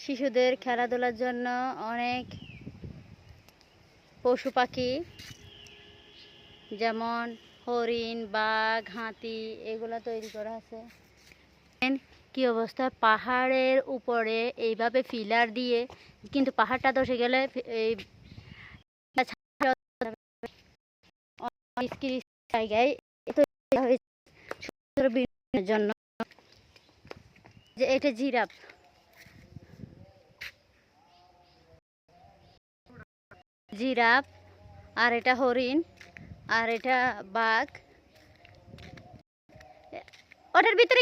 শিশুদের খেলাধুলার জন্য অনেক পশু পাখি যেমন হরিণ, বাঘ, হাতি এগুলো তৈরি করা আছে। কি অবস্থা, পাহাড়ের উপরে এইভাবে ফিলার দিয়ে, কিন্তু পাহাড়টা ধসে গেলে এই জায়গায় জন্য যে এটা জিরাফ, আর এটা হরিণ, আর এটা বাঘ। ওটার ভিতরে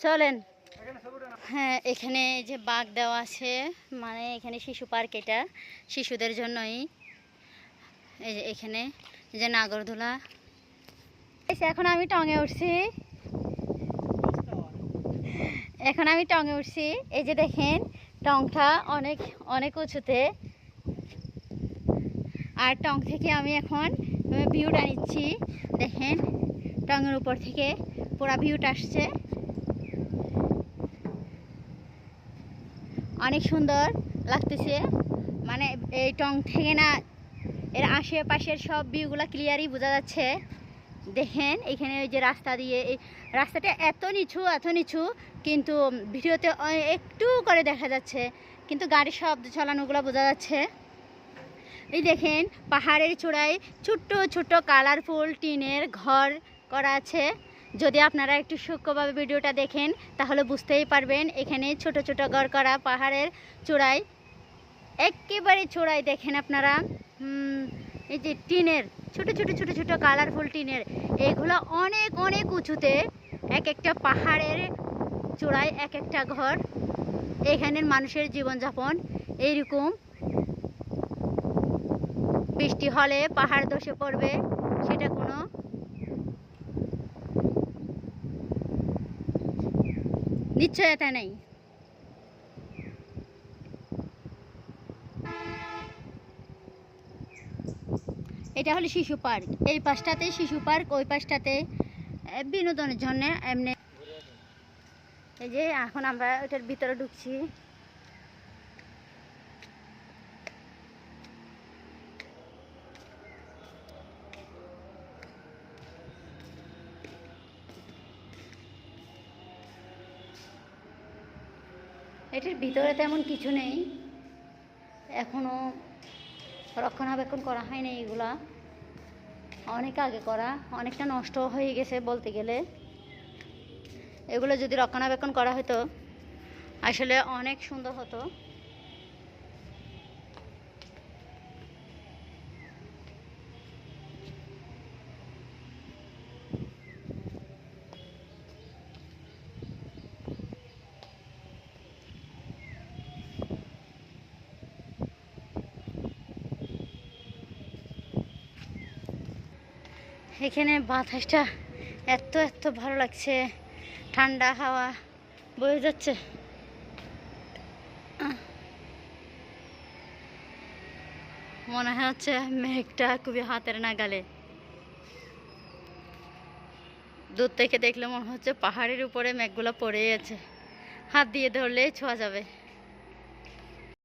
চলেন। হ্যাঁ, এখানে যে বাঘ দেওয়া আছে, মানে এখানে শিশু পার্ক, এটা শিশুদের জন্যই। এই যে এখানে যে নাগরদোলা। এখন আমি টঙে উঠছি, এই যে দেখেন টংটা অনেক অনেক উঁচুতে, আর টং থেকে আমি এখন ভিউটা নিচ্ছি। দেখেন টঙের উপর থেকে পুরো ভিউটা আসছে, অনেক সুন্দর লাগতেছে। মানে এই টং থেকে না এর আশেপাশের সব ভিউগুলো ক্লিয়ারই বোঝা যাচ্ছে। দেখেন এখানে ওই যে রাস্তা দিয়ে, এই রাস্তাটা এত নিচু, কিন্তু ভিডিওতে একটু করে দেখা যাচ্ছে, কিন্তু গাড়ির শব্দ চালানোগুলো বোঝা যাচ্ছে। এই দেখেন পাহাড়ের চূড়ায় ছোট্ট ছোট্ট কালারফুল টিনের ঘর করা আছে। যদি আপনারা একটু সূক্ষ্মভাবে ভিডিওটা দেখেন তাহলে বুঝতেই পারবেন। এখানে ছোট ছোট ঘর করা পাহাড়ের চূড়ায়, একেবারে চূড়ায় দেখেন আপনারা এই যে টিনের ছোট ছোট কালারফুল টিনের, এগুলো অনেক অনেক উঁচুতে, এক একটা পাহাড়ের চূড়ায় এক একটা ঘর। এখানের মানুষের জীবনযাপন এইরকম। বৃষ্টি হলে পাহাড় ধসে পড়বে, সেটা কোনো নিশ্চয়তা নেই। এটা হলো শিশু পার্ক, এই পাশটাতে শিশু পার্ক, ওই পাশটাতে বিনোদনের জন্য এমনি। এই যে এখন আমরা এটার ভিতরে ঢুকছি। এটার ভিতরে তেমন কিছু নেই, এখনো রক্ষণাবেক্ষণ করা হয়নি। এগুলা অনেক আগে করা, অনেকটা নষ্ট হয়ে গেছে বলতে গেলে। এগুলো যদি রক্ষণাবেক্ষণ করা হতো আসলে অনেক সুন্দর হতো। এখানে বাতাসটা এত ভালো লাগছে, ঠান্ডা হাওয়া বয়ে যাচ্ছে। মনে হচ্ছে মেঘটা খুবই হাতের নাগালে। দূর থেকে দেখলে মনে হচ্ছে পাহাড়ের উপরে মেঘগুলো পড়েই আছে, হাত দিয়ে ধরলেই ছোঁয়া যাবে।